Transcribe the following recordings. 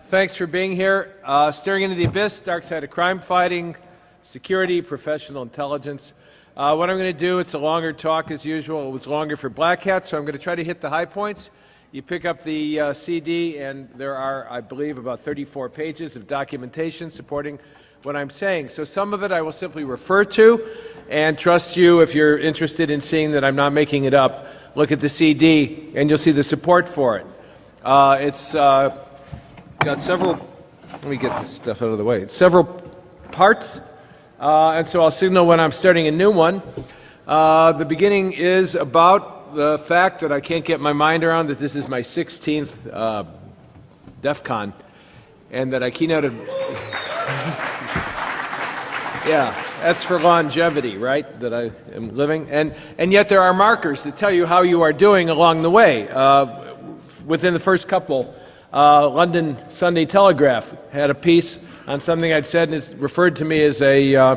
Thanks for being here. Staring into the abyss, dark side of crime fighting, security, professional intelligence. What I'm going to do, it's a longer talk as usual. It was longer for Black Hat, so I'm going to try to hit the high points. You pick up the CD, and there are, I believe, about 34 pages of documentation supporting what I'm saying. So some of it I will simply refer to, and trust you, if you're interested in seeing that I'm not making it up, look at the CD, and you'll see the support for it. It's got several, let me get this stuff out of the way, several parts, and so I'll signal when I'm starting a new one. The beginning is about the fact that I can't get my mind around that this is my 16th DEFCON, and that I keynoted. Yeah, that's for longevity, right, that I am living. And yet there are markers that tell you how you are doing along the way. Within the first couple, London Sunday Telegraph had a piece on something I'd said, and it's referred to me as a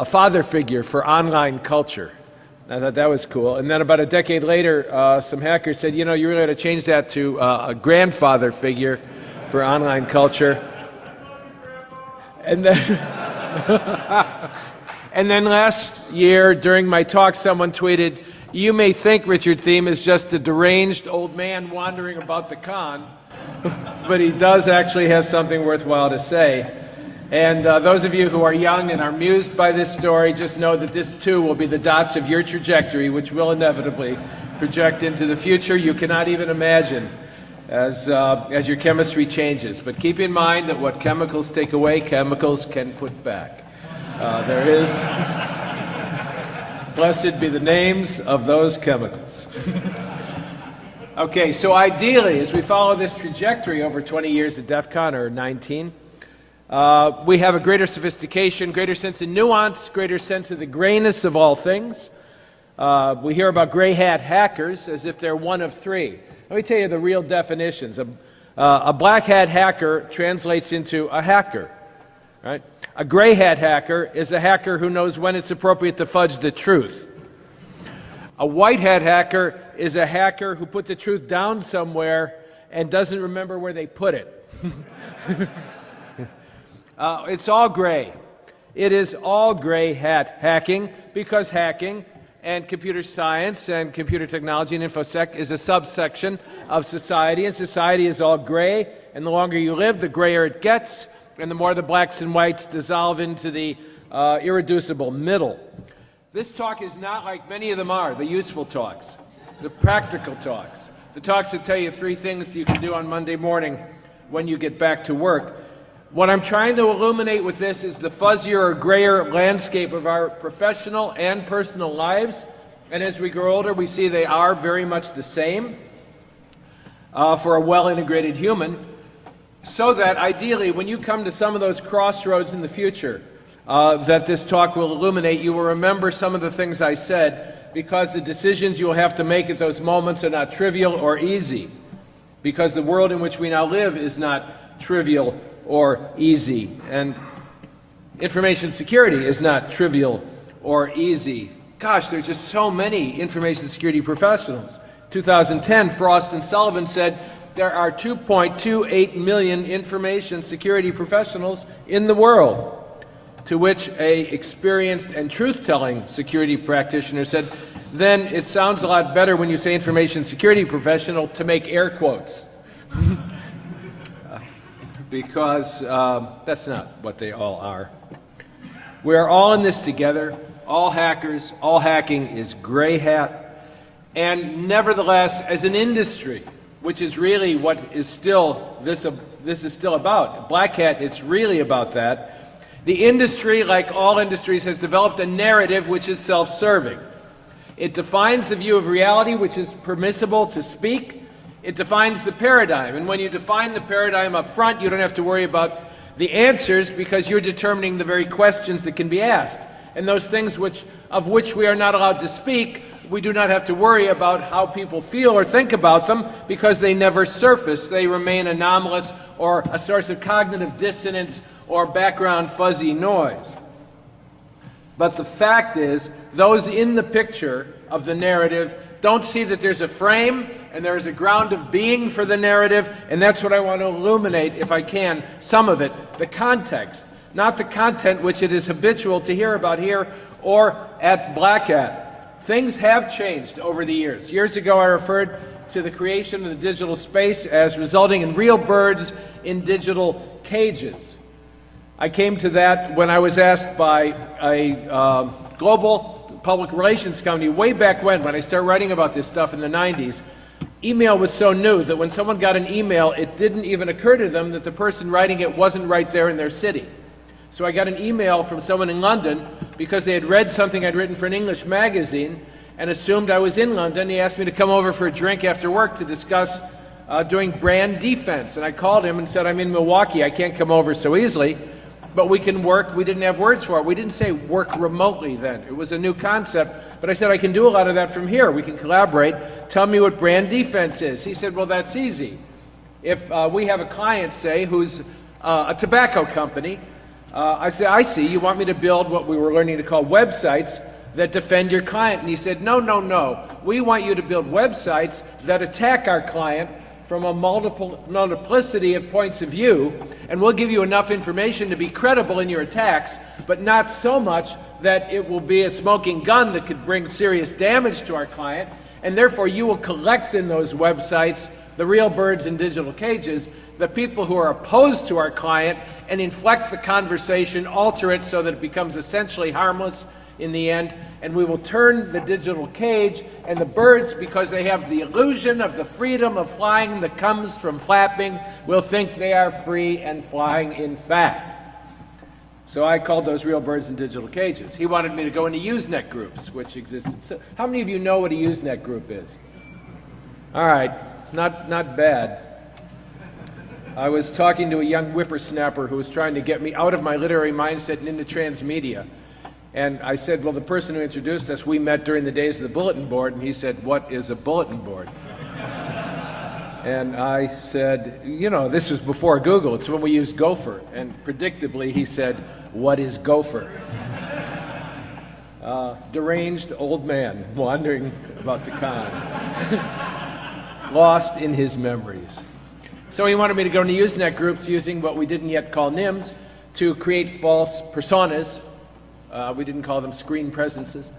father figure for online culture. I thought that was cool. And then about a decade later, some hackers said, you know, you really ought to change that to a grandfather figure for online culture. And then... And then last year, during my talk, someone tweeted, "You may think Richard Thiem is just a deranged old man wandering about the con, but he does actually have something worthwhile to say." And those of you who are young and are amused by this story, just know that this too will be the dots of your trajectory, which will inevitably project into the future you cannot even imagine as your chemistry changes. But keep in mind that what chemicals take away, chemicals can put back. There is, blessed be the names of those chemicals. Okay, so ideally, as we follow this trajectory over 20 years at DEFCON, or 19, we have a greater sophistication, greater sense of nuance, greater sense of the grayness of all things. We hear about gray hat hackers as if they're one of three. Let me tell you the real definitions. A black hat hacker translates into a hacker, right? A gray hat hacker is a hacker who knows when it's appropriate to fudge the truth. A white hat hacker is a hacker who put the truth down somewhere and doesn't remember where they put it. It's all gray. It is all gray hat hacking, because hacking and computer science and computer technology and infosec is a subsection of society, and society is all gray, and the longer you live, the grayer it gets, and the more the blacks and whites dissolve into the irreducible middle. This talk is not like many of them are, the useful talks, the practical talks, the talks that tell you 3 things you can do on Monday morning when you get back to work. What I'm trying to illuminate with this is the fuzzier or grayer landscape of our professional and personal lives, and as we grow older we see they are very much the same for a well-integrated human, so that ideally when you come to some of those crossroads in the future that this talk will illuminate, you will remember some of the things I said, because the decisions you will have to make at those moments are not trivial or easy, because the world in which we now live is not trivial or easy, and information security is not trivial or easy. Gosh, there's just so many information security professionals. 2010, Frost and Sullivan said there are 2.28 million information security professionals in the world, to which a experienced and truth-telling security practitioner said, then it sounds a lot better when you say information security professional to make air quotes. Because that's not what they all are. We are all in this together, all hackers, all hacking is gray hat, and nevertheless, as an industry, which is really what is still this is still about. Black hat, it's really about that. The industry, like all industries, has developed a narrative which is self-serving. It defines the view of reality which is permissible to speak. It defines the paradigm, and when you define the paradigm up front, you don't have to worry about the answers, because you're determining the very questions that can be asked. And those things of which we are not allowed to speak, we do not have to worry about how people feel or think about them, because they never surface. They remain anomalous or a source of cognitive dissonance or background fuzzy noise. But the fact is, those in the picture of the narrative don't see that there's a frame and there is a ground of being for the narrative, and that's what I want to illuminate, if I can, some of it, the context, not the content which it is habitual to hear about here or at Black Hat. Things have changed over the years. Years ago, I referred to the creation of the digital space as resulting in real birds in digital cages. I came to that when I was asked by a global public relations company way back when I started writing about this stuff in the 90s. Email was so new that when someone got an email, it didn't even occur to them that the person writing it wasn't right there in their city. So I got an email from someone in London because they had read something I'd written for an English magazine and assumed I was in London. He asked me to come over for a drink after work to discuss doing brand defense. And I called him and said, I'm in Milwaukee, I can't come over so easily, but we can work. We didn't have words for it. We didn't say work remotely then. It was a new concept. But I said, I can do a lot of that from here. We can collaborate. Tell me what brand defense is. He said, well, that's easy. If we have a client, say, who's a tobacco company, I said, I see, you want me to build what we were learning to call websites that defend your client. And he said, no, no, no. We want you to build websites that attack our client from a multiplicity of points of view, and we'll give you enough information to be credible in your attacks, but not so much that it will be a smoking gun that could bring serious damage to our client, and therefore you will collect in those websites the real birds in digital cages, the people who are opposed to our client, and inflect the conversation, alter it so that it becomes essentially harmless in the end, and we will turn the digital cage and the birds, because they have the illusion of the freedom of flying that comes from flapping, will think they are free and flying in fact. So I called those real birds in digital cages. He wanted me to go into Usenet groups, which existed. So how many of you know what a Usenet group is? All right, not bad. I was talking to a young whippersnapper who was trying to get me out of my literary mindset and into transmedia. And I said, well, the person who introduced us, we met during the days of the bulletin board, and he said, what is a bulletin board? And I said, you know, this was before Google, it's when we used Gopher. And predictably, he said, what is Gopher? Deranged old man wandering about the con, lost in his memories. So he wanted me to go into Usenet groups using what we didn't yet call NIMS to create false personas. We didn't call them screen presences,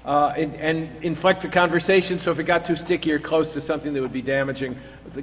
and inflect the conversation so if it got too sticky or close to something that would be damaging,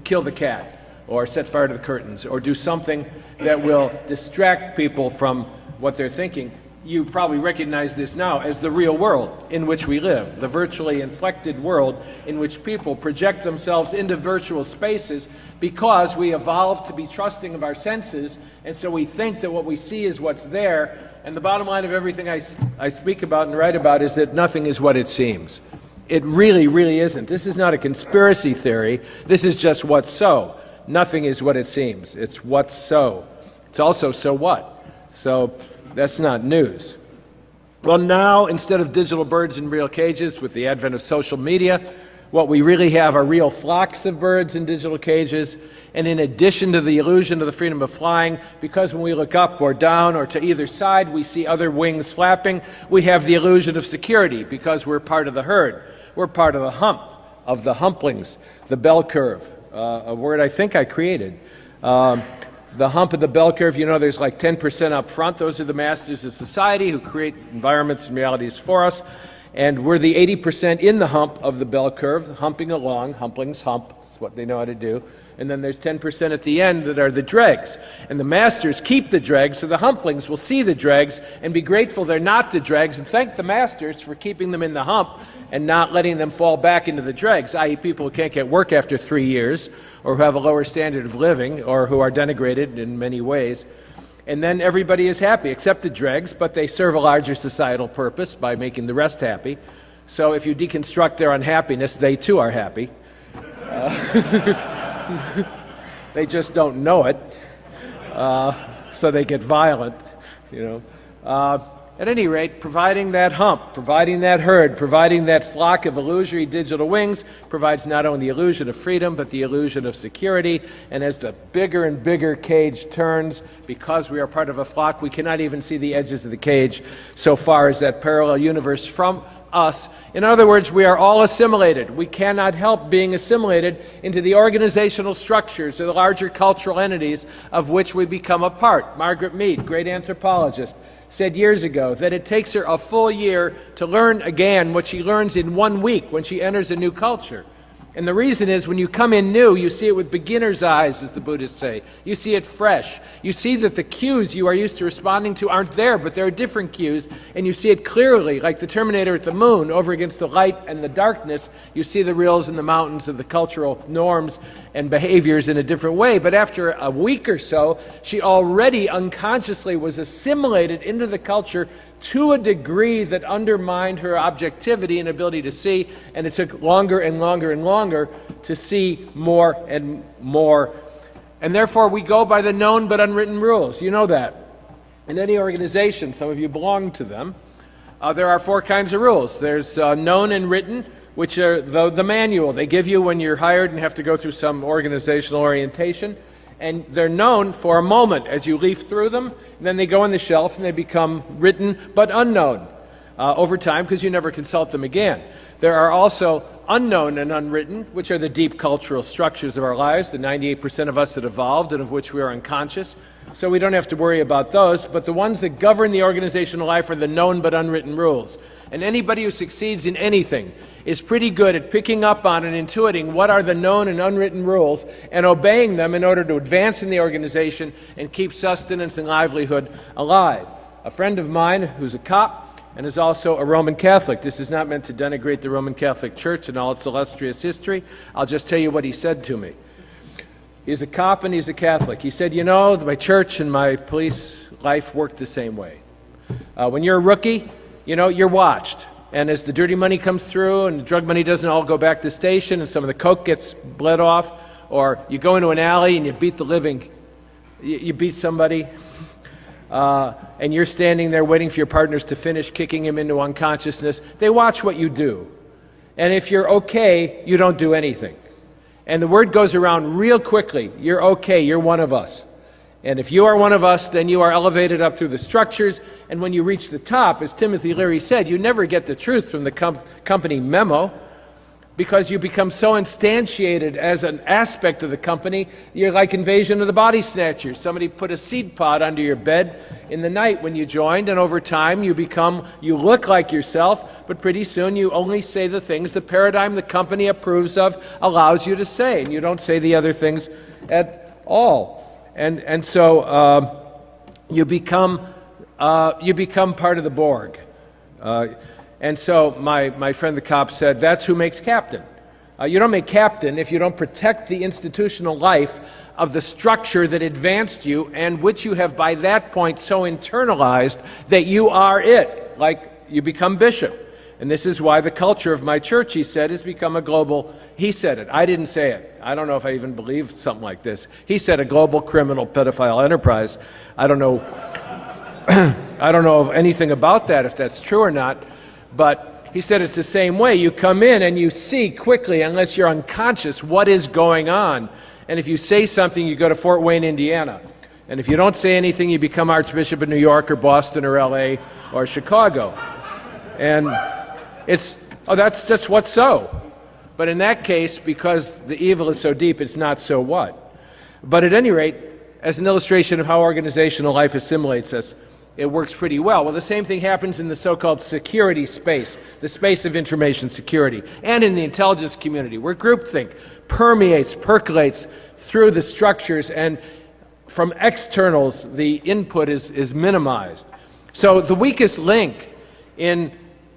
kill the cat, or set fire to the curtains, or do something that will distract people from what they're thinking. You probably recognize this now as the real world in which we live, the virtually inflected world in which people project themselves into virtual spaces because we evolved to be trusting of our senses, and so we think that what we see is what's there. And the bottom line of everything I speak about and write about is that nothing is what it seems. It really, really isn't. This is not a conspiracy theory. This is just what's so. Nothing is what it seems. It's what's so. It's also so what. So that's not news. Well, now, instead of digital birds in real cages, with the advent of social media, what we really have are real flocks of birds in digital cages. And in addition to the illusion of the freedom of flying, because when we look up or down or to either side, we see other wings flapping, we have the illusion of security because we're part of the herd. We're part of the hump, of the humplings, the bell curve, a word I think I created. The hump of the bell curve, you know, there's like 10% up front. Those are the masters of society who create environments and realities for us. And we're the 80% in the hump of the bell curve, humping along. Humplings hump. That's what they know how to do. And then there's 10% at the end that are the dregs. And the masters keep the dregs, so the humplings will see the dregs and be grateful they're not the dregs and thank the masters for keeping them in the hump and not letting them fall back into the dregs, i.e. people who can't get work after 3 years or who have a lower standard of living or who are denigrated in many ways. And then everybody is happy except the dregs, but they serve a larger societal purpose by making the rest happy. So if you deconstruct their unhappiness, they too are happy. They just don't know it, so they get violent, you know. At any rate, providing that hump, providing that herd, providing that flock of illusory digital wings provides not only the illusion of freedom, but the illusion of security. And as the bigger and bigger cage turns, because we are part of a flock, we cannot even see the edges of the cage so far as that parallel universe from us. In other words, we are all assimilated. We cannot help being assimilated into the organizational structures or the larger cultural entities of which we become a part. Margaret Mead, great anthropologist, said years ago that it takes her a full year to learn again what she learns in 1 week when she enters a new culture. And the reason is when you come in new, you see it with beginner's eyes, as the Buddhists say. You see it fresh. You see that the cues you are used to responding to aren't there, but there are different cues, and you see it clearly, like the Terminator at the moon, over against the light and the darkness. You see the rills and the mountains of the cultural norms and behaviors in a different way. But after a week or so, she already unconsciously was assimilated into the culture to a degree that undermined her objectivity and ability to see, and it took longer and longer and longer to see more and more. And therefore, we go by the known but unwritten rules. You know that. In any organization, some of you belong to them, there are 4 kinds of rules. There's known and written, which are the manual they give you when you're hired and have to go through some organizational orientation. And they're known for a moment as you leaf through them, and then they go on the shelf and they become written but unknown over time because you never consult them again. There are also unknown and unwritten, which are the deep cultural structures of our lives, the 98% of us that evolved and of which we are unconscious. So we don't have to worry about those, but the ones that govern the organizational life are the known but unwritten rules. And anybody who succeeds in anything is pretty good at picking up on and intuiting what are the known and unwritten rules and obeying them in order to advance in the organization and keep sustenance and livelihood alive. A friend of mine who's a cop and is also a Roman Catholic. This is not meant to denigrate the Roman Catholic Church and all its illustrious history. I'll just tell you what he said to me. He's a cop and he's a Catholic. He said, you know, my church and my police life work the same way. When you're a rookie, you know, you're watched. And as the dirty money comes through and the drug money doesn't all go back to the station and some of the coke gets bled off, or you go into an alley and you beat the living, you beat somebody, and you're standing there waiting for your partners to finish kicking him into unconsciousness, they watch what you do. And if you're okay, you don't do anything. And the word goes around real quickly, you're okay, you're one of us. And if you are one of us, then you are elevated up through the structures. And when you reach the top, as Timothy Leary said, you never get the truth from the company memo because you become so instantiated as an aspect of the company. You're like Invasion of the Body Snatchers. Somebody put a seed pod under your bed in the night when you joined, and over time you look like yourself, but pretty soon you only say the things the paradigm the company approves of allows you to say, and you don't say the other things at all. And so you become part of the Borg. And so my friend the cop said, that's who makes captain. You don't make captain if you don't protect the institutional life of the structure that advanced you and which you have by that point so internalized that you are it, like you become bishop. And this is why the culture of my church, he said, has become a global, he said it, I didn't say it. I don't know if I even believe something like this. He said a global criminal pedophile enterprise. I don't know I don't know of anything about that, if that's true or not, but he said it's the same way. You come in and you see quickly, unless you're unconscious, what is going on. And if you say something, you go to Fort Wayne, Indiana. And if you don't say anything, you become Archbishop of New York or Boston or LA or Chicago. And that's just what's so. But in that case, because the evil is so deep, it's not so what. But at any rate, as an illustration of how organizational life assimilates us, it works pretty well. Well, the same thing happens in the so-called security space, the space of information security, and in the intelligence community, where groupthink permeates, percolates through the structures, and from externals, the input is minimized. So the weakest link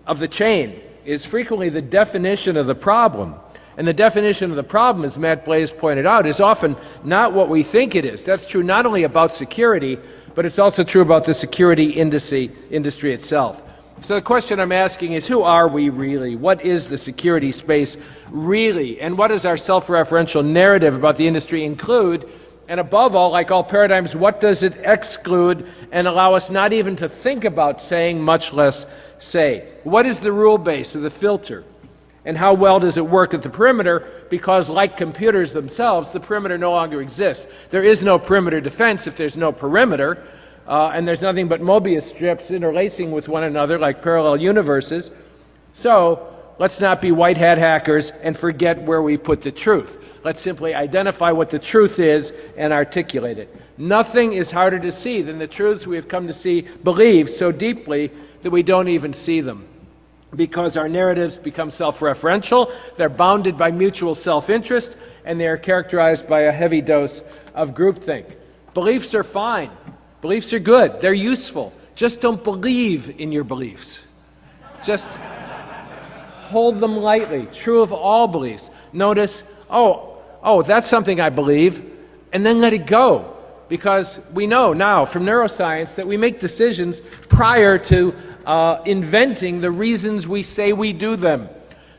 of the chain is frequently the definition of the problem. And the definition of the problem, as Matt Blaze pointed out, is often not what we think it is. That's true not only about security, but it's also true about the security industry itself. So the question I'm asking is, who are we really? What is the security space really? And what does our self-referential narrative about the industry include? And above all, like all paradigms, what does it exclude and allow us not even to think about saying, much less say? What is the rule base or the filter? And how well does it work at the perimeter? Because like computers themselves, the perimeter no longer exists. There is no perimeter defense if there's no perimeter, and there's nothing but Mobius strips interlacing with one another like parallel universes. So let's not be white hat hackers and forget where we put the truth. Let's simply identify what the truth is and articulate it. Nothing is harder to see than the truths we have come to believe so deeply that we don't even see them. Because our narratives become self-referential, they're bounded by mutual self-interest, and they are characterized by a heavy dose of groupthink. Beliefs are fine. Beliefs are good. They're useful. Just don't believe in your beliefs. Just hold them lightly. True of all beliefs. Notice, oh, that's something I believe, and then let it go. Because we know now from neuroscience that we make decisions prior to inventing the reasons we say we do them.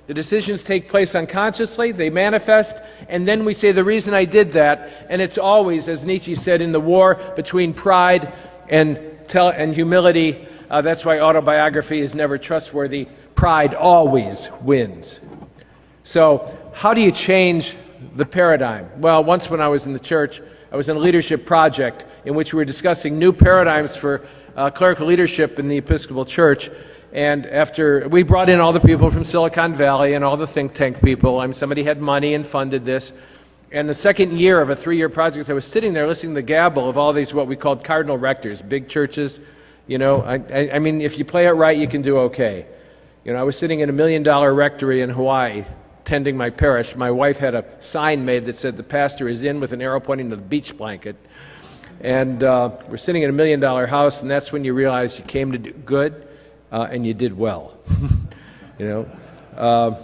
The decisions take place unconsciously, they manifest, and then we say the reason I did that, and it's always, as Nietzsche said, in the war between pride and humility. That's why autobiography is never trustworthy. Pride always wins. So how do you change the paradigm? Well, once when I was in the church, I was in a leadership project in which we were discussing new paradigms for clerical leadership in the Episcopal Church. And after we brought in all the people from Silicon Valley and all the think tank people, somebody had money and funded this. And the second year of a 3-year project, I was sitting there listening to the gabble of all these what we called cardinal rectors, big churches. You know, I mean, if you play it right, you can do okay. You know, I was sitting in a $1 million rectory in Hawaii, tending my parish. My wife had a sign made that said, "The pastor is in," with an arrow pointing to the beach blanket. And we're sitting in a $1 million house, and that's when you realize you came to do good, and you did well. You know.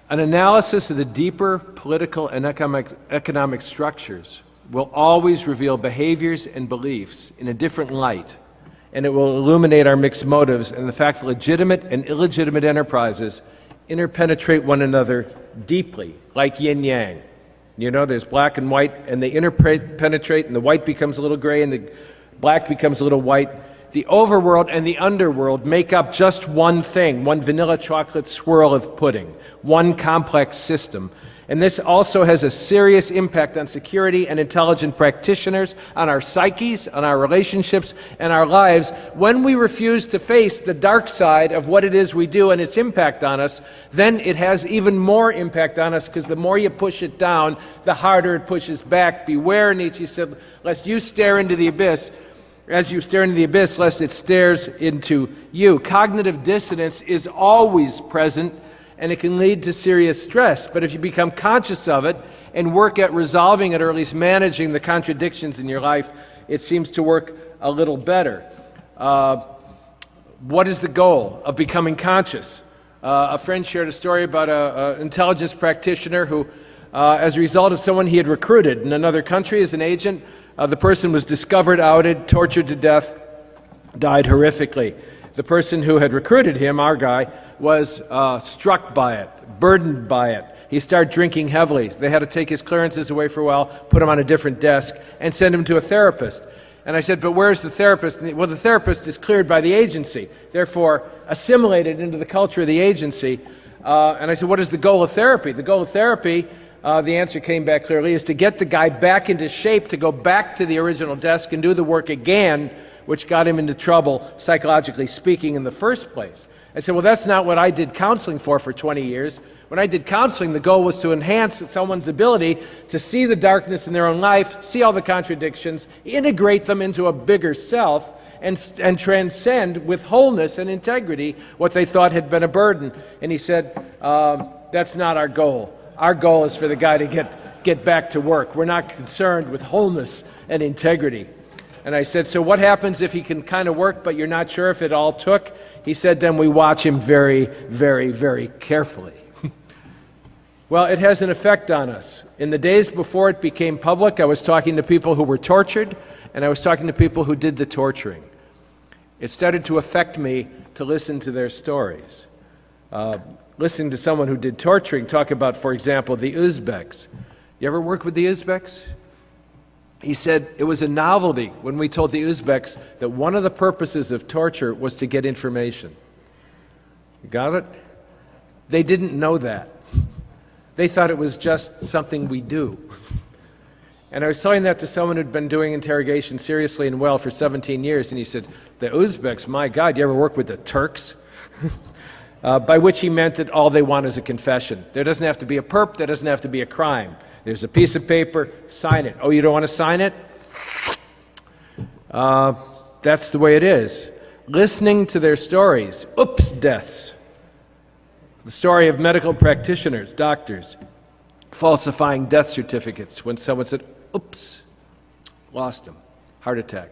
An analysis of the deeper political and economic structures will always reveal behaviors and beliefs in a different light, and it will illuminate our mixed motives and the fact that legitimate and illegitimate enterprises interpenetrate one another deeply, like yin-yang. You know, there's black and white, and they interpenetrate, and the white becomes a little gray, and the black becomes a little white. The overworld and the underworld make up just one thing, one vanilla chocolate swirl of pudding, one complex system. And this also has a serious impact on security and intelligent practitioners, on our psyches, on our relationships, and our lives. When we refuse to face the dark side of what it is we do and its impact on us, then it has even more impact on us, because the more you push it down, the harder it pushes back. Beware, Nietzsche said, lest you stare into the abyss. As you stare into the abyss, lest it stares into you. Cognitive dissonance is always present, and it can lead to serious stress. But if you become conscious of it and work at resolving it, or at least managing the contradictions in your life, it seems to work a little better. What is the goal of becoming conscious? A friend shared a story about an intelligence practitioner who, as a result of someone he had recruited in another country as an agent, the person was discovered, outed, tortured to death, died horrifically. The person who had recruited him, our guy, was struck by it, burdened by it. He started drinking heavily. They had to take his clearances away for a while, put him on a different desk, and send him to a therapist. And I said, but where's the therapist? Well, the therapist is cleared by the agency, therefore assimilated into the culture of the agency. And I said, what is the goal of therapy? The goal of therapy, the answer came back clearly, is to get the guy back into shape, to go back to the original desk and do the work again, which got him into trouble, psychologically speaking, in the first place. I said, well, that's not what I did counseling for 20 years. When I did counseling, the goal was to enhance someone's ability to see the darkness in their own life, see all the contradictions, integrate them into a bigger self, and transcend with wholeness and integrity what they thought had been a burden. And he said, that's not our goal. Our goal is for the guy to get back to work. We're not concerned with wholeness and integrity. And I said, so what happens if he can kind of work, but you're not sure if it all took? He said, then we watch him very, very, very carefully. Well, it has an effect on us. In the days before it became public, I was talking to people who were tortured, and I was talking to people who did the torturing. It started to affect me to listen to their stories. Listening to someone who did torturing talk about, for example, the Uzbeks. You ever work with the Uzbeks? He said it was a novelty when we told the Uzbeks that one of the purposes of torture was to get information. You got it? They didn't know that. They thought it was just something we do. And I was telling that to someone who'd been doing interrogation seriously and well for 17 years, and he said, the Uzbeks, my God, you ever work with the Turks? By which he meant that all they want is a confession. There doesn't have to be a perp, there doesn't have to be a crime. There's a piece of paper, sign it. Oh, you don't want to sign it? That's the way it is. Listening to their stories, oops deaths. The story of medical practitioners, doctors, falsifying death certificates when someone said, oops, lost him, heart attack.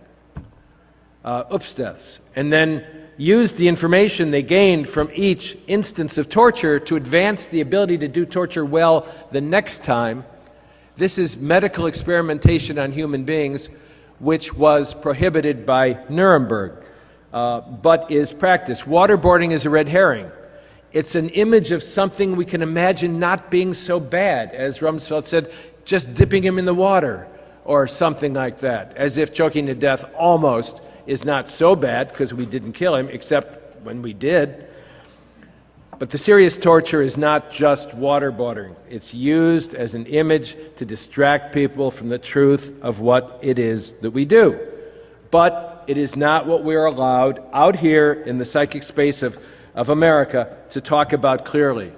Oops deaths. And then used the information they gained from each instance of torture to advance the ability to do torture well the next time. This is medical experimentation on human beings, which was prohibited by Nuremberg, but is practiced. Waterboarding is a red herring. It's an image of something we can imagine not being so bad, as Rumsfeld said, just dipping him in the water, or something like that, as if choking to death almost is not so bad because we didn't kill him, except when we did. But the serious torture is not just waterboarding. It's used as an image to distract people from the truth of what it is that we do. But it is not what we are allowed out here in the psychic space of America to talk about clearly.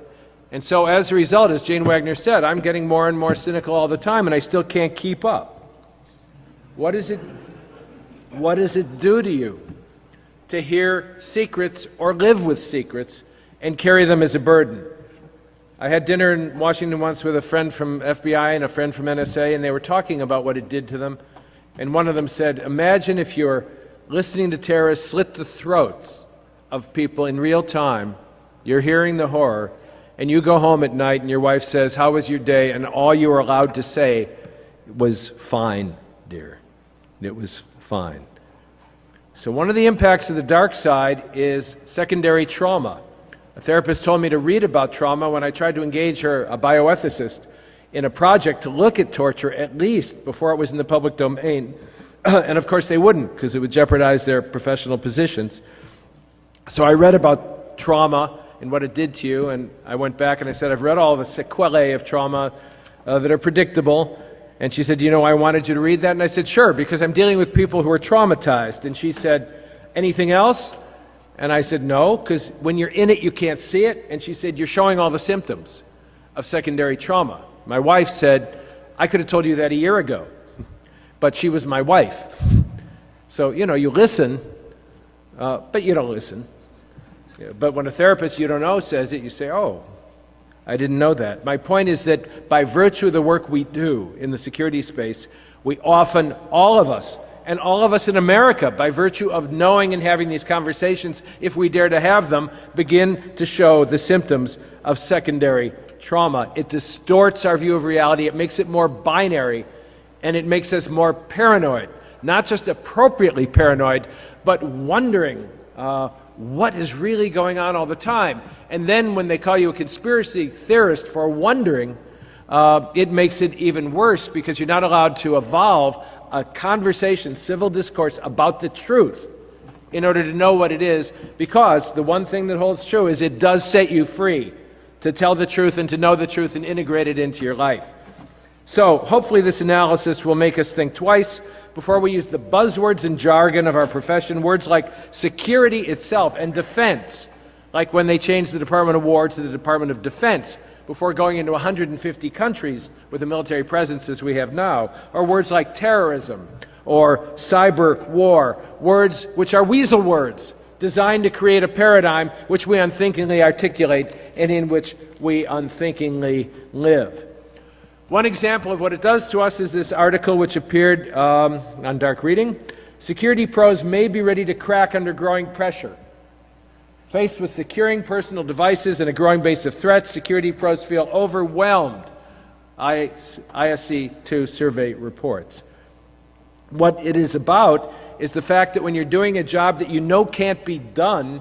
And so as a result, as Jane Wagner said, I'm getting more and more cynical all the time, and I still can't keep up. What does it do to you to hear secrets or live with secrets and carry them as a burden? I had dinner in Washington once with a friend from FBI and a friend from NSA, and they were talking about what it did to them. And one of them said, imagine if you're listening to terrorists slit the throats of people in real time, you're hearing the horror, and you go home at night and your wife says, how was your day? And all you were allowed to say was, fine, dear. It was fine. So one of the impacts of the dark side is secondary trauma. A therapist told me to read about trauma when I tried to engage her, a bioethicist, in a project to look at torture at least before it was in the public domain. And of course they wouldn't, because it would jeopardize their professional positions. So I read about trauma and what it did to you, and I went back and I said, I've read all the sequelae of trauma that are predictable. And she said, you know, I wanted you to read that. And I said, sure, because I'm dealing with people who are traumatized. And she said, anything else? And I said, no, because when you're in it, you can't see it. And she said, you're showing all the symptoms of secondary trauma. My wife said, I could have told you that a year ago, but she was my wife. So, you know, you listen, but you don't listen. But when a therapist you don't know says it, you say, oh, I didn't know that. My point is that by virtue of the work we do in the security space, we often, all of us, and all of us in America, by virtue of knowing and having these conversations, if we dare to have them, begin to show the symptoms of secondary trauma. It distorts our view of reality, it makes it more binary, and it makes us more paranoid. Not just appropriately paranoid, but wondering what is really going on all the time. And then when they call you a conspiracy theorist for wondering, it makes it even worse, because you're not allowed to evolve a conversation, civil discourse about the truth in order to know what it is, because the one thing that holds true is it does set you free to tell the truth and to know the truth and integrate it into your life. So hopefully this analysis will make us think twice before we use the buzzwords and jargon of our profession, words like security itself and defense, like when they changed the Department of War to the Department of Defense before going into 150 countries with a military presence as we have now, or words like terrorism or cyber war, words which are weasel words designed to create a paradigm which we unthinkingly articulate and in which we unthinkingly live. One example of what it does to us is this article which appeared on Dark Reading. Security pros may be ready to crack under growing pressure. Faced with securing personal devices and a growing base of threats, security pros feel overwhelmed, ISC2 survey reports. What it is about is the fact that when you're doing a job that you know can't be done,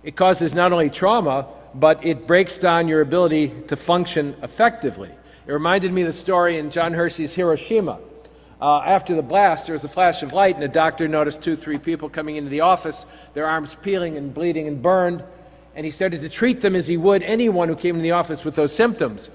it causes not only trauma, but it breaks down your ability to function effectively. It reminded me of the story in John Hersey's Hiroshima. After the blast, there was a flash of light, and a doctor noticed 2-3 people coming into the office, their arms peeling and bleeding and burned, and he started to treat them as he would anyone who came in the office with those symptoms.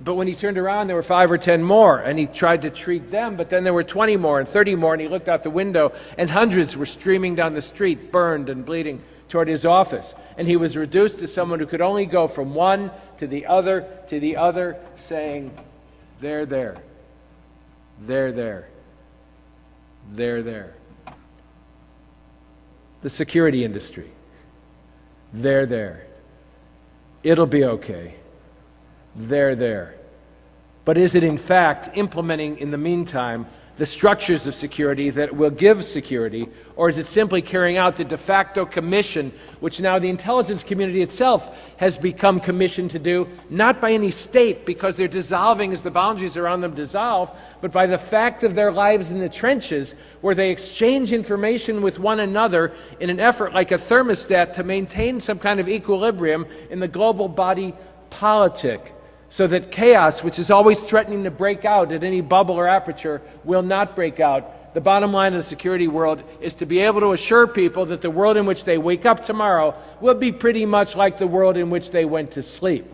But when he turned around, there were 5 or 10 more, and he tried to treat them, but then there were 20 more and 30 more, and he looked out the window, and hundreds were streaming down the street, burned and bleeding toward his office. And he was reduced to someone who could only go from one to the other, saying, "They're there. They're there. They're there." The security industry. They're there. It'll be okay. They're there. But is it in fact implementing in the meantime the structures of security that will give security, or is it simply carrying out the de facto commission, which now the intelligence community itself has become commissioned to do, not by any state because they're dissolving as the boundaries around them dissolve, but by the fact of their lives in the trenches, where they exchange information with one another in an effort like a thermostat to maintain some kind of equilibrium in the global body politic, so that chaos, which is always threatening to break out at any bubble or aperture, will not break out. The bottom line of the security world is to be able to assure people that the world in which they wake up tomorrow will be pretty much like the world in which they went to sleep.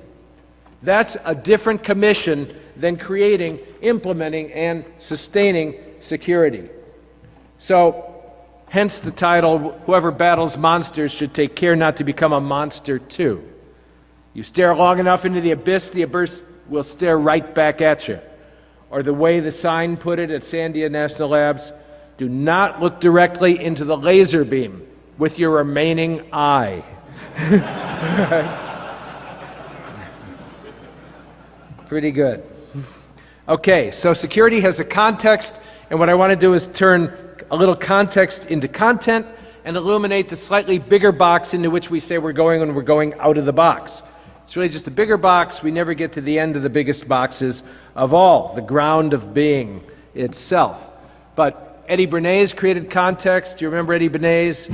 That's a different commission than creating, implementing, and sustaining security. So, hence the title, "Whoever battles monsters should take care not to become a monster too." You stare long enough into the abyss will stare right back at you. Or the way the sign put it at Sandia National Labs, "Do not look directly into the laser beam with your remaining eye." Pretty good. Okay, so security has a context, and what I want to do is turn a little context into content and illuminate the slightly bigger box into which we say we're going when we're going out of the box. It's really just a bigger box. We never get to the end of the biggest boxes of all, the ground of being itself. But Eddie Bernays created context. Do you remember Eddie Bernays?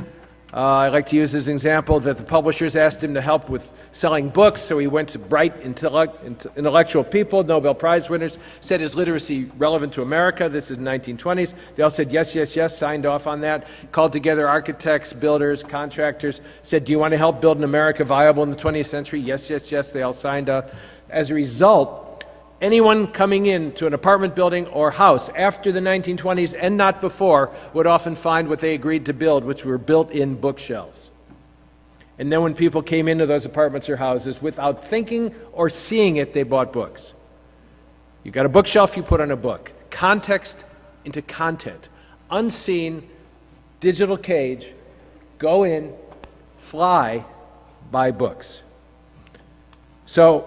I like to use as an example that the publishers asked him to help with selling books, so he went to bright, intellectual people, Nobel Prize winners, said, "Is literacy relevant to America?" This is the 1920s. They all said, yes, yes, yes, signed off on that, called together architects, builders, contractors, said, "Do you want to help build an America viable in the 20th century?" Yes, yes, yes, they all signed up. As a result, anyone coming into an apartment building or house after the 1920s and not before would often find what they agreed to build, which were built-in bookshelves. And then when people came into those apartments or houses, without thinking or seeing it, they bought books. You got a bookshelf, you put on a book. Context into content. Unseen, digital cage, go in, fly, buy books. So,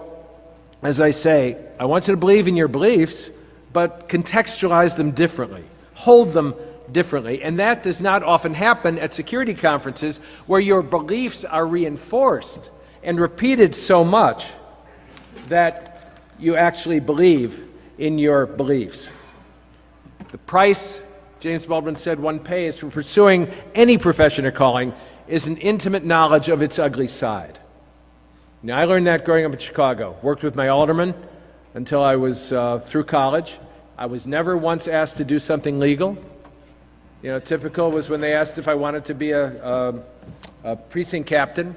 as I say, I want you to believe in your beliefs, but contextualize them differently. Hold them differently. And that does not often happen at security conferences where your beliefs are reinforced and repeated so much that you actually believe in your beliefs. The price, James Baldwin said, one pays for pursuing any profession or calling is an intimate knowledge of its ugly side. Now, I learned that growing up in Chicago. Worked with my alderman until I was through college. I was never once asked to do something legal. You know, typical was when they asked if I wanted to be a precinct captain.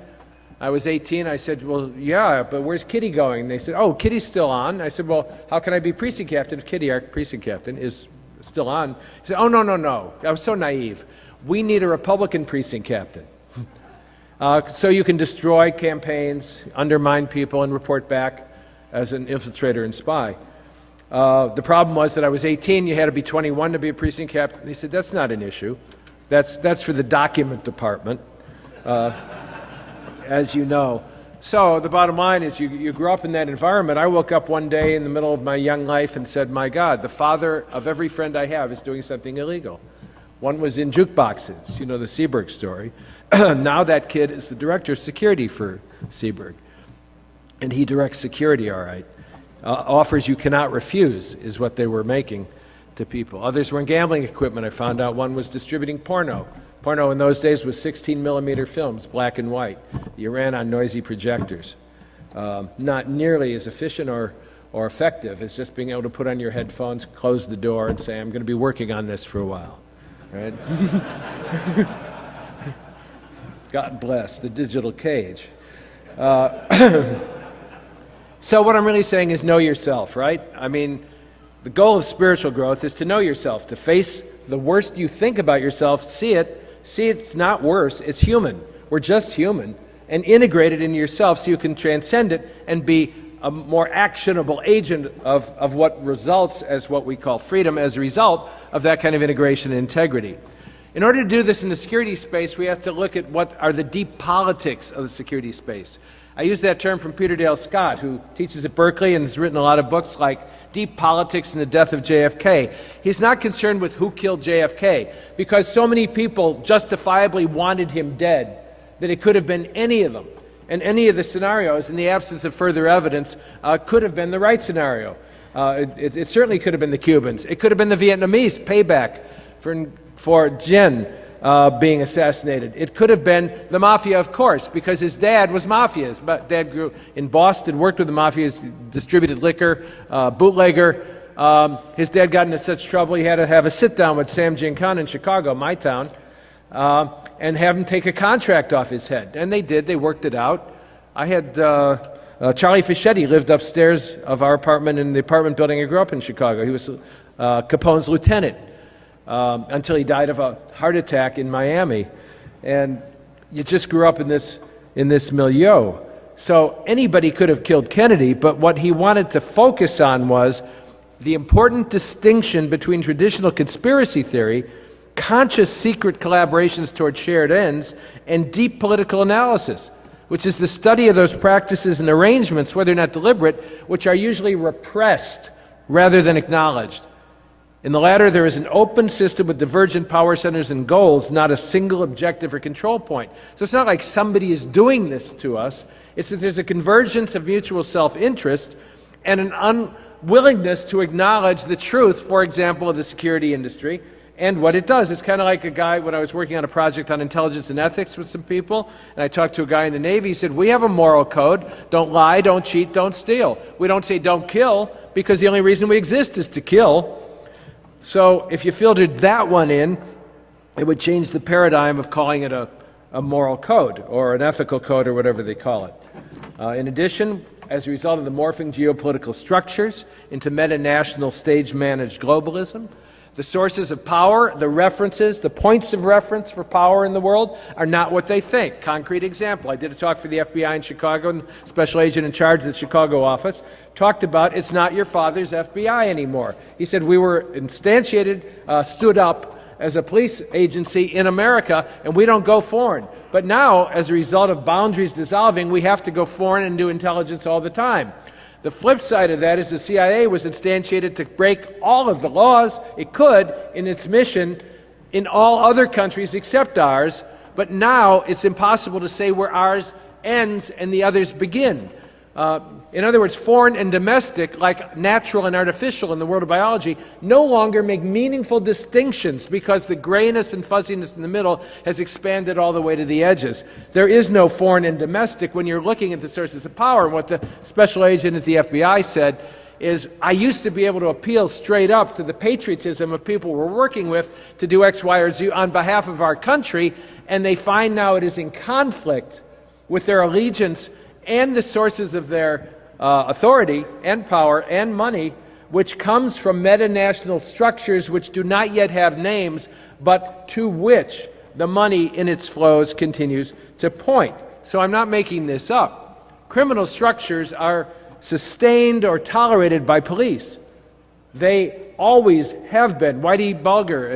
I was 18. I said, "Well, yeah, but where's Kitty going?" And they said, "Oh, Kitty's still on." I said, "Well, how can I be precinct captain if Kitty, our precinct captain, is still on?" He said, "Oh, no, no, no." I was so naive. "We need a Republican precinct captain. So you can destroy campaigns, undermine people, and report back as an infiltrator and spy." The problem was that I was 18, you had to be 21 to be a precinct captain. He said, "That's not an issue. That's for the document department, as you know." So the bottom line is you grew up in that environment. I woke up one day in the middle of my young life and said, "My God, the father of every friend I have is doing something illegal." One was in jukeboxes, you know, the Seberg story. Now that kid is the director of security for Seberg. And he directs security, all right. Offers you cannot refuse is what they were making to people. Others were in gambling equipment. I found out one was distributing porno. Porno in those days was 16-millimeter films, black and white. You ran on noisy projectors. Not nearly as efficient or effective as just being able to put on your headphones, close the door, and say, "I'm going to be working on this for a while." Right? God bless the digital cage. So what I'm really saying is know yourself, right? I mean, the goal of spiritual growth is to know yourself, to face the worst you think about yourself, see it's not worse, it's human. We're just human, and integrate it into yourself so you can transcend it and be a more actionable agent of what results as what we call freedom as a result of that kind of integration and integrity. In order to do this in the security space, we have to look at what are the deep politics of the security space. I use that term from Peter Dale Scott, who teaches at Berkeley and has written a lot of books like Deep Politics and the Death of JFK. He's not concerned with who killed JFK, because so many people justifiably wanted him dead that it could have been any of them. And any of the scenarios, in the absence of further evidence, could have been the right scenario. It certainly could have been the Cubans. It could have been the Vietnamese payback for Dien being assassinated. It could have been the mafia, of course, because his dad was mafia. His dad grew in Boston, worked with the mafia, distributed liquor, bootlegger. His dad got into such trouble he had to have a sit-down with Sam Giancana in Chicago, my town, and have him take a contract off his head. And they did. They worked it out. I had Charlie Fischetti lived upstairs of our apartment in the apartment building I grew up in Chicago. He was Capone's lieutenant until he died of a heart attack in Miami. And you just grew up in this milieu. So anybody could have killed Kennedy, but what he wanted to focus on was the important distinction between traditional conspiracy theory, conscious secret collaborations toward shared ends, and deep political analysis, which is the study of those practices and arrangements, whether or not deliberate, which are usually repressed rather than acknowledged. In the latter, there is an open system with divergent power centers and goals, not a single objective or control point. So it's not like somebody is doing this to us. It's that there's a convergence of mutual self-interest and an unwillingness to acknowledge the truth, for example, of the security industry and what it does. It's kind of like a guy, when I was working on a project on intelligence and ethics with some people, and I talked to a guy in the Navy, he said, we have a moral code. Don't lie, don't cheat, don't steal. We don't say don't kill, because the only reason we exist is to kill. So if you filtered that one in, it would change the paradigm of calling it a moral code or an ethical code or whatever they call it. In addition, as a result of the morphing geopolitical structures into meta-national stage-managed globalism, the sources of power, the references, the points of reference for power in the world are not what they think. Concrete example, I did a talk for the FBI in Chicago, and the special agent in charge of the Chicago office talked about it's not your father's FBI anymore. He said we were instantiated, stood up as a police agency in America, and we don't go foreign. But now, as a result of boundaries dissolving, we have to go foreign and do intelligence all the time. The flip side of that is the CIA was instantiated to break all of the laws it could in its mission in all other countries except ours, but now it's impossible to say where ours ends and the others begin. In other words, foreign and domestic, like natural and artificial in the world of biology, no longer make meaningful distinctions because the grayness and fuzziness in the middle has expanded all the way to the edges. There is no foreign and domestic when you're looking at the sources of power. And what the special agent at the FBI said is, I used to be able to appeal straight up to the patriotism of people we're working with to do X, Y, or Z on behalf of our country, and they find now it is in conflict with their allegiance and the sources of their authority and power and money, which comes from meta-national structures which do not yet have names, but to which the money in its flows continues to point. So I'm not making this up. Criminal structures are sustained or tolerated by police. They always have been. Whitey Bulger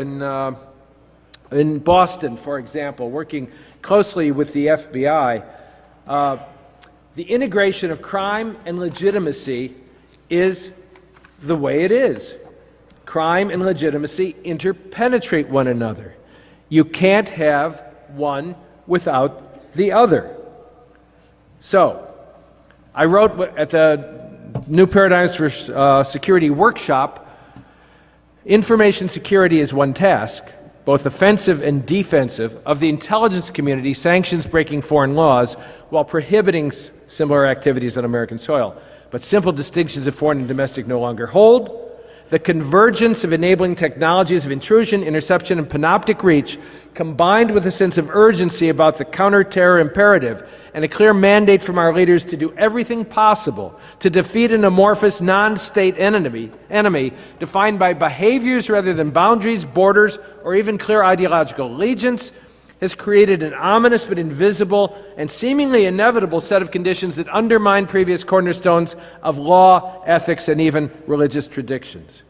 in Boston, for example, working closely with the FBI, the integration of crime and legitimacy is the way it is. Crime and legitimacy interpenetrate one another. You can't have one without the other. So, I wrote at the New Paradigms for Security workshop, information security is one task, both offensive and defensive, of the intelligence community sanctions breaking foreign laws while prohibiting similar activities on American soil. But simple distinctions of foreign and domestic no longer hold. The convergence of enabling technologies of intrusion, interception, and panoptic reach, combined with a sense of urgency about the counter-terror imperative and a clear mandate from our leaders to do everything possible to defeat an amorphous non-state enemy defined by behaviors rather than boundaries, borders, or even clear ideological allegiance, has created an ominous but invisible and seemingly inevitable set of conditions that undermine previous cornerstones of law, ethics, and even religious traditions.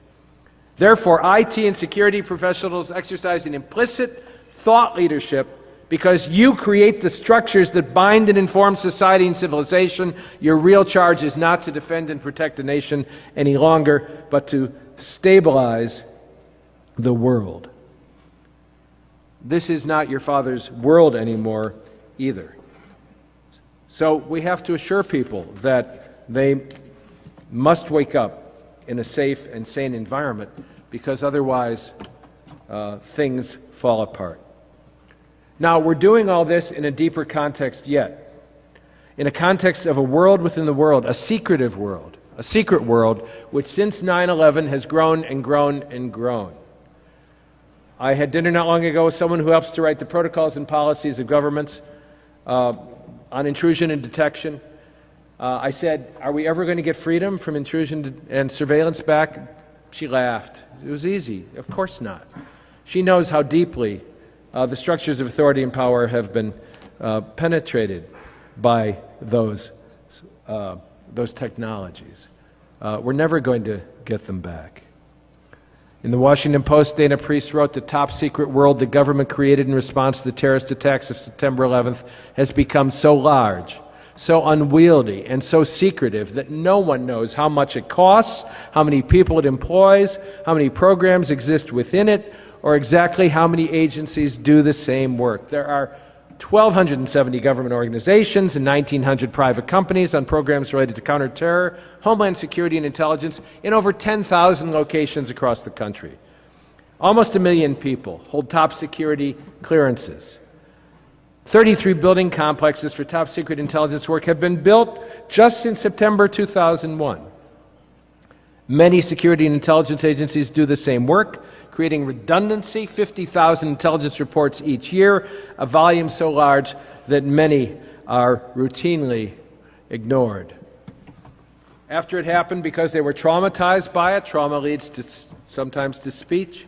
Therefore, IT and security professionals exercise an implicit thought leadership because you create the structures that bind and inform society and civilization. Your real charge is not to defend and protect a nation any longer, but to stabilize the world. This is not your father's world anymore either. So we have to assure people that they must wake up in a safe and sane environment, because otherwise things fall apart. Now, we're doing all this in a deeper context yet, in a context of a world within the world, a secretive world, a secret world, which since 9/11 has grown and grown and grown. I had dinner not long ago with someone who helps to write the protocols and policies of governments on intrusion and detection. I said, are we ever going to get freedom from intrusion and surveillance back? She laughed. It was easy. Of course not. She knows how deeply the structures of authority and power have been penetrated by those technologies. We're never going to get them back. In the Washington Post, Dana Priest wrote, the top secret world the government created in response to the terrorist attacks of September 11th has become so large, so unwieldy, and so secretive that no one knows how much it costs, how many people it employs, how many programs exist within it, or exactly how many agencies do the same work. There are 1,270 government organizations and 1,900 private companies on programs related to counterterror, homeland security, and intelligence in over 10,000 locations across the country. Almost 1 million people hold top security clearances. 33 building complexes for top secret intelligence work have been built just since September 2001. Many security and intelligence agencies do the same work, creating redundancy, 50,000 intelligence reports each year, a volume so large that many are routinely ignored. After it happened, because they were traumatized by it, trauma leads to sometimes to speech.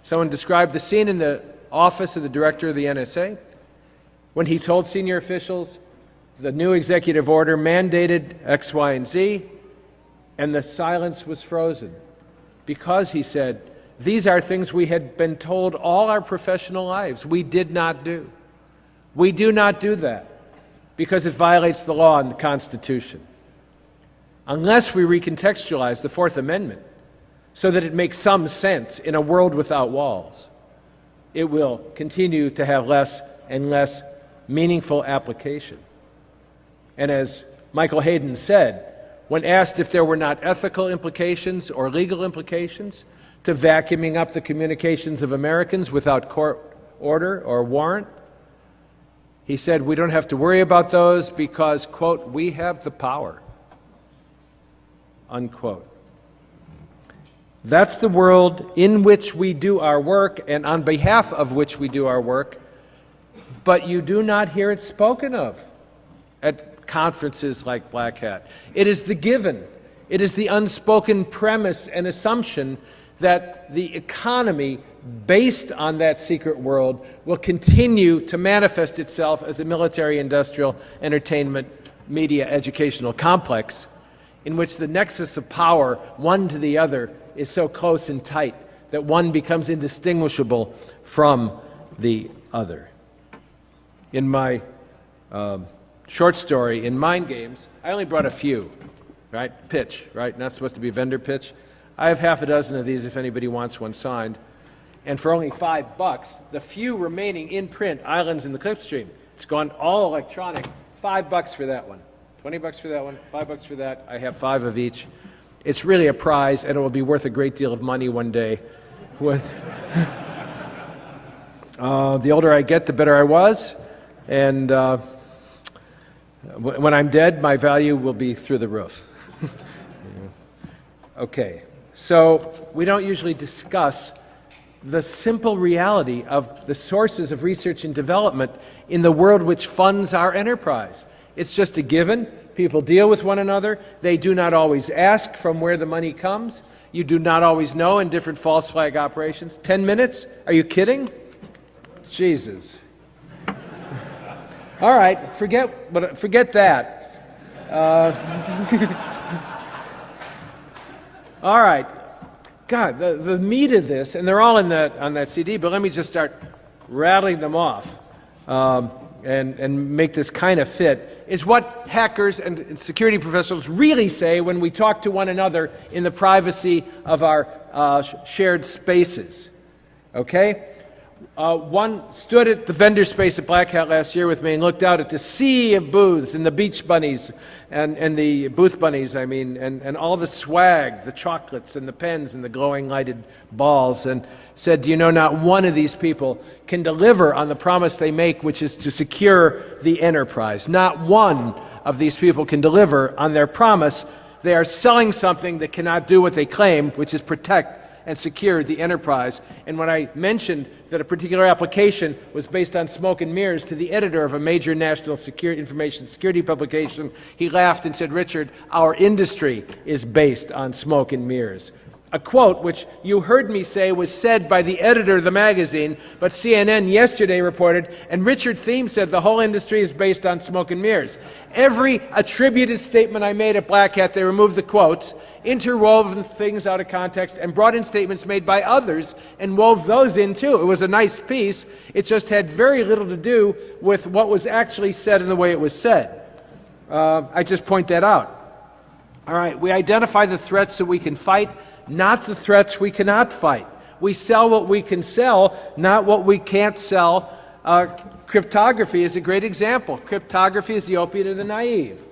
Someone described the scene in the office of the director of the NSA when he told senior officials the new executive order mandated X, Y, and Z, and the silence was frozen because he said, these are things we had been told all our professional lives we did not do. We do not do that because it violates the law and the Constitution. Unless we recontextualize the Fourth Amendment so that it makes some sense in a world without walls, it will continue to have less and less meaningful application. And as Michael Hayden said, when asked if there were not ethical implications or legal implications to vacuuming up the communications of Americans without court order or warrant, he said, we don't have to worry about those because, quote, we have the power, unquote. That's the world in which we do our work and on behalf of which we do our work, but you do not hear it spoken of at conferences like Black Hat. It is the given. It is the unspoken premise and assumption that the economy based on that secret world will continue to manifest itself as a military, industrial, entertainment, media, educational complex in which the nexus of power, one to the other, is so close and tight that one becomes indistinguishable from the other. In my short story, in Mind Games, I only brought a few, right? Pitch, right? Not supposed to be a vendor pitch. I have half a dozen of these if anybody wants one signed. And for only $5, the few remaining in print Islands in the Clipstream, it's gone all electronic, $5 for that one, $20 for that one, $5 for that. I have 5 of each. It's really a prize, and it will be worth a great deal of money one day. The older I get, the better I was, and when I'm dead, my value will be through the roof. Okay. So we don't usually discuss the simple reality of the sources of research and development in the world which funds our enterprise. It's just a given. People deal with one another. They do not always ask from where the money comes. You do not always know in different false flag operations. 10 minutes? Are you kidding? Jesus. All right, forget that. All right. God, the meat of this, and they're all on that CD, but let me just start rattling them off and make this kind of fit, is what hackers and security professionals really say when we talk to one another in the privacy of our shared spaces. Okay? One stood at the vendor space at Black Hat last year with me and looked out at the sea of booths and the beach bunnies and the booth bunnies, and all the swag, the chocolates and the pens and the glowing lighted balls, and said, do you know, not one of these people can deliver on the promise they make, which is to secure the enterprise. Not one of these people can deliver on their promise. They are selling something that cannot do what they claim, which is protect and secure the enterprise. And when I mentioned that a particular application was based on smoke and mirrors to the editor of a major national information security publication, he laughed and said, Richard, our industry is based on smoke and mirrors. A quote which you heard me say was said by the editor of the magazine, but CNN yesterday reported, and Richard Thiem said the whole industry is based on smoke and mirrors. Every attributed statement I made at Black Hat, they removed the quotes, interwoven things out of context, and brought in statements made by others and wove those in too. It was a nice piece. It just had very little to do with what was actually said and the way it was said. I just point that out. All right, we identify the threats that we can fight, not the threats we cannot fight. We sell what we can sell, not what we can't sell. Cryptography is a great example. Cryptography is the opiate of the naive.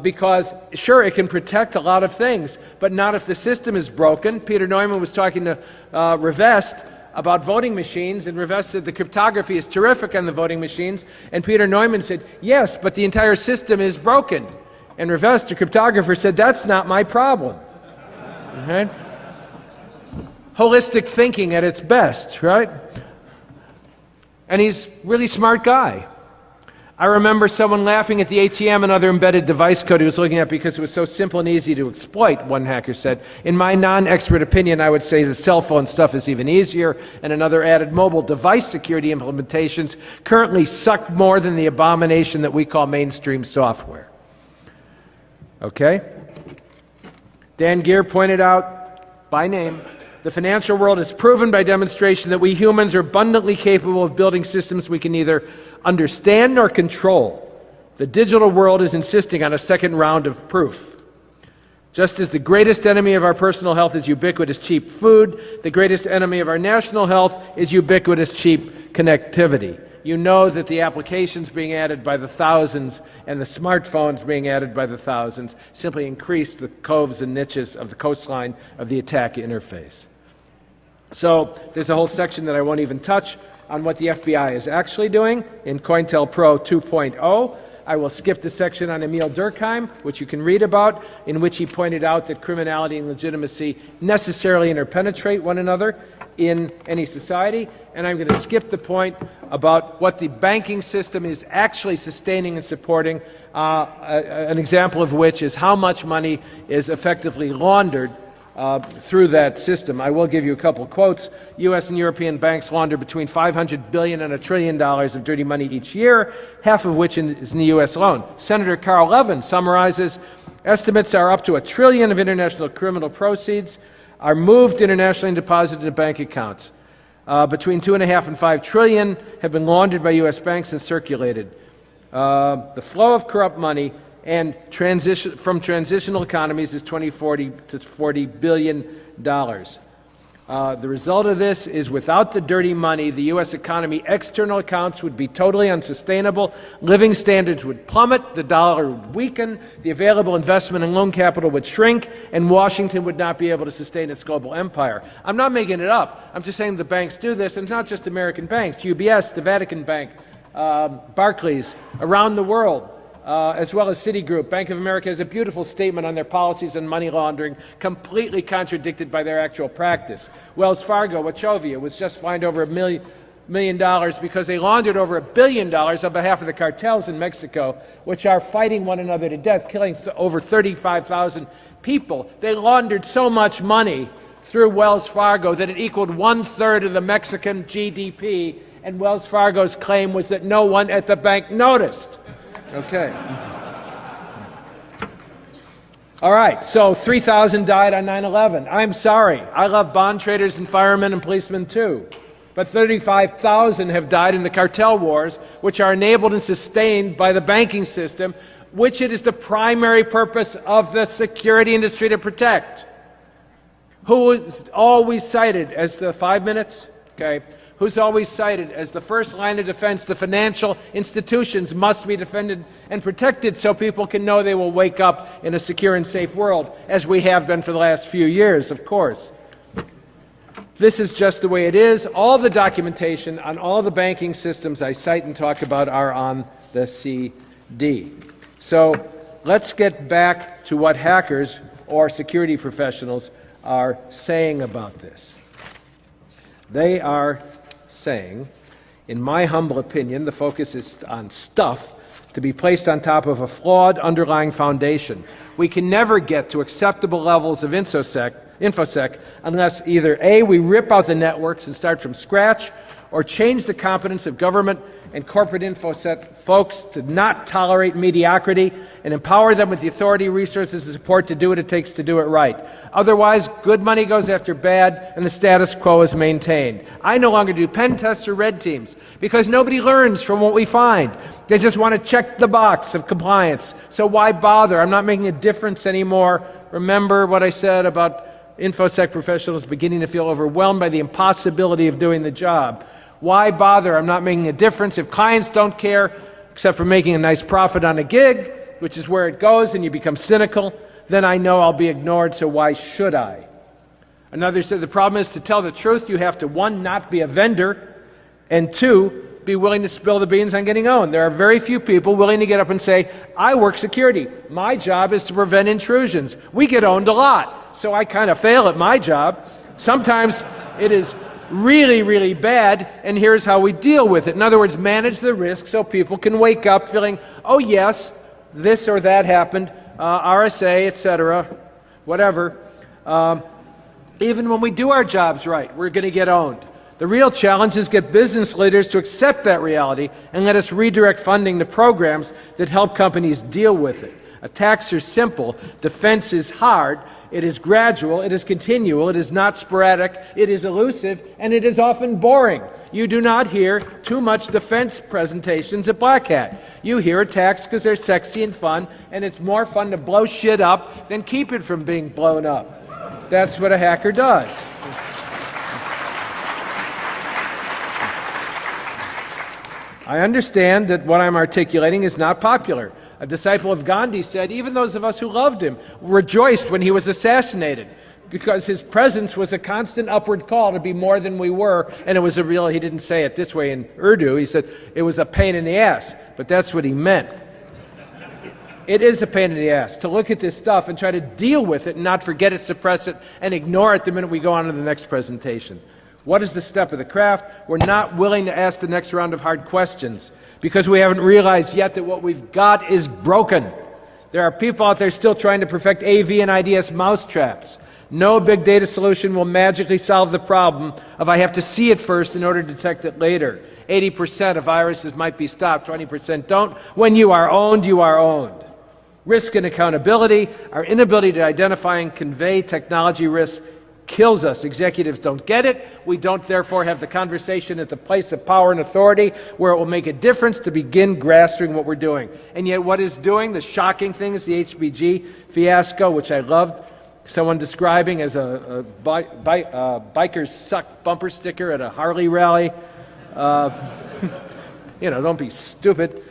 Because, sure, it can protect a lot of things, but not if the system is broken. Peter Neumann was talking to Revest about voting machines, and Revest said the cryptography is terrific on the voting machines, and Peter Neumann said, yes, but the entire system is broken. And Revest, the cryptographer, said, that's not my problem. Right? Holistic thinking at its best, right? And he's a really smart guy. I remember someone laughing at the ATM and other embedded device code he was looking at because it was so simple and easy to exploit, one hacker said. In my non-expert opinion, I would say the cell phone stuff is even easier, and another added mobile device security implementations currently suck more than the abomination that we call mainstream software. Okay? Dan Gear pointed out, by name, the financial world has proven by demonstration that we humans are abundantly capable of building systems we can neither understand nor control. The digital world is insisting on a second round of proof. Just as the greatest enemy of our personal health is ubiquitous cheap food, the greatest enemy of our national health is ubiquitous cheap connectivity. You know that the applications being added by the thousands and the smartphones being added by the thousands simply increase the coves and niches of the coastline of the attack interface. So there's a whole section that I won't even touch on what the FBI is actually doing in COINTELPRO 2.0. I will skip the section on Emil Durkheim, which you can read about, in which he pointed out that criminality and legitimacy necessarily interpenetrate one another in any society. And I'm going to skip the point about what the banking system is actually sustaining and supporting, an example of which is how much money is effectively laundered through that system. I will give you a couple quotes. U.S. and European banks launder between $500 billion and $1 trillion of dirty money each year, half of which is in the U.S. alone. Senator Carl Levin summarizes, estimates are up to $1 trillion of international criminal proceeds are moved internationally and deposited in bank accounts. Between $2.5 and $5 trillion have been laundered by U.S. banks and circulated. The flow of corrupt money and from transitional economies is $40 to $40 billion. The result of this is without the dirty money, the U.S. economy, external accounts would be totally unsustainable, living standards would plummet, the dollar would weaken, the available investment and loan capital would shrink, and Washington would not be able to sustain its global empire. I'm not making it up. I'm just saying the banks do this, and it's not just American banks. UBS, the Vatican Bank, Barclays, around the world. as well as Citigroup. Bank of America has a beautiful statement on their policies on money laundering, completely contradicted by their actual practice. Wells Fargo, Wachovia, was just fined over $1 million because they laundered over $1 billion on behalf of the cartels in Mexico, which are fighting one another to death, killing over 35,000 people. They laundered so much money through Wells Fargo that it equaled 1/3 of the Mexican GDP, and Wells Fargo's claim was that no one at the bank noticed. Okay. All right, so 3,000 died on 9/11. I'm sorry. I love bond traders and firemen and policemen too. But 35,000 have died in the cartel wars, which are enabled and sustained by the banking system, which it is the primary purpose of the security industry to protect. Who is always cited as the 5 minutes? Okay. Who's always cited as the first line of defense? The financial institutions must be defended and protected so people can know they will wake up in a secure and safe world, as we have been for the last few years, of course. This is just the way it is. All the documentation on all the banking systems I cite and talk about are on the CD. So let's get back to what hackers or security professionals are saying about this. They are saying, in my humble opinion, the focus is on stuff to be placed on top of a flawed underlying foundation. We can never get to acceptable levels of InfoSec unless either A, we rip out the networks and start from scratch, or change the competence of government and corporate InfoSec folks to not tolerate mediocrity and empower them with the authority, resources, and support to do what it takes to do it right. Otherwise, good money goes after bad, and the status quo is maintained. I no longer do pen tests or red teams because nobody learns from what we find. They just want to check the box of compliance. So why bother? I'm not making a difference anymore. Remember what I said about InfoSec professionals beginning to feel overwhelmed by the impossibility of doing the job. Why bother? I'm not making a difference. If clients don't care, except for making a nice profit on a gig, which is where it goes, and you become cynical, then I know I'll be ignored, so why should I? Another said the problem is to tell the truth, you have to, 1, not be a vendor, and 2, be willing to spill the beans on getting owned. There are very few people willing to get up and say, I work security. My job is to prevent intrusions. We get owned a lot, so I kind of fail at my job. Sometimes it is really, really bad, and here's how we deal with it. In other words, manage the risk so people can wake up feeling, oh yes, this or that happened, RSA, etc., whatever. Even when we do our jobs right, we're going to get owned. The real challenge is get business leaders to accept that reality and let us redirect funding to programs that help companies deal with it. Attacks are simple. Defense is hard. It is gradual. It is continual. It is not sporadic. It is elusive. And it is often boring. You do not hear too much defense presentations at Black Hat. You hear attacks because they're sexy and fun, and it's more fun to blow shit up than keep it from being blown up. That's what a hacker does. I understand that what I'm articulating is not popular. A disciple of Gandhi said, even those of us who loved him rejoiced when he was assassinated because his presence was a constant upward call to be more than we were, and it was a real, he didn't say it this way in Urdu, he said it was a pain in the ass, but that's what he meant. It is a pain in the ass to look at this stuff and try to deal with it and not forget it, suppress it, and ignore it the minute we go on to the next presentation. What is the step of the craft? We're not willing to ask the next round of hard questions because we haven't realized yet that what we've got is broken. There are people out there still trying to perfect AV and IDS mousetraps. No big data solution will magically solve the problem of I have to see it first in order to detect it later. 80% of viruses might be stopped, 20% don't. When you are owned, you are owned. Risk and accountability, our inability to identify and convey technology risks kills us. Executives don't get it. We don't therefore have the conversation at the place of power and authority where it will make a difference to begin grasping what we're doing. And yet what is doing, the shocking thing is the HBG fiasco, which I loved someone describing as a bikers suck bumper sticker at a Harley rally. Don't be stupid.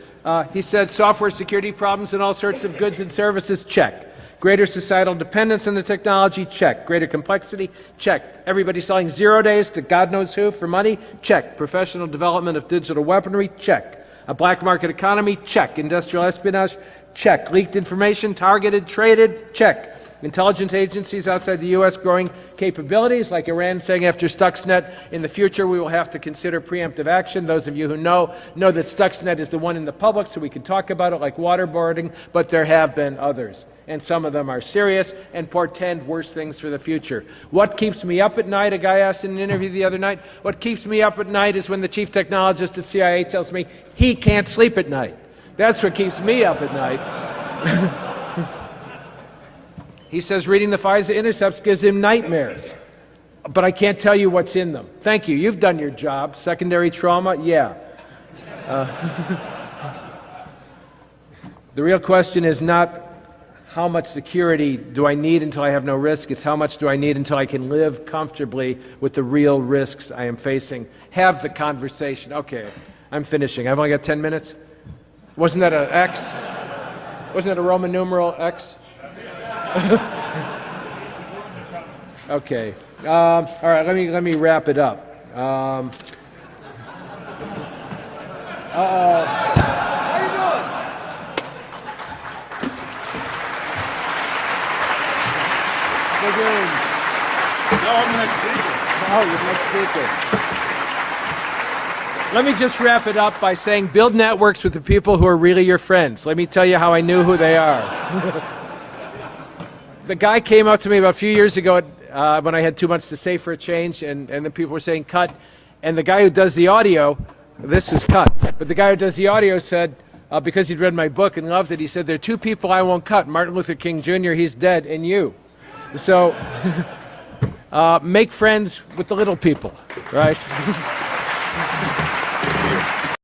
He said software security problems and all sorts of goods and services, check. Greater societal dependence on the technology, check. Greater complexity, check. Everybody selling 0 days to God knows who for money, check. Professional development of digital weaponry, check. A black market economy? Check. Industrial espionage? Check. Leaked information? Targeted? Traded? Check. Intelligence agencies outside the U.S. growing capabilities, like Iran saying after Stuxnet, in the future we will have to consider preemptive action. Those of you who know that Stuxnet is the one in the public, so we can talk about it like waterboarding, but there have been others. And some of them are serious and portend worse things for the future. What keeps me up at night, a guy asked in an interview the other night, what keeps me up at night is when the chief technologist at CIA tells me he can't sleep at night. That's what keeps me up at night. He says reading the FISA intercepts gives him nightmares. But I can't tell you what's in them. Thank you. You've done your job. Secondary trauma? Yeah. The real question is not how much security do I need until I have no risk. It's how much do I need until I can live comfortably with the real risks I am facing. Have the conversation. Okay, I'm finishing. I've only got 10 minutes. Wasn't that an X? Wasn't that a Roman numeral X? Okay. All right. Let me wrap it up. How you doing? No, I'm the next speaker. Oh, you're the next speaker. Let me just wrap it up by saying build networks with the people who are really your friends. Let me tell you how I knew who they are. The guy came up to me about a few years ago when I had too much to say for a change, and the people were saying cut. And the guy who does the audio, this was cut, but the guy who does the audio said, because he'd read my book and loved it, he said, there are two people I won't cut, Martin Luther King Jr., he's dead, and you. So make friends with the little people, right?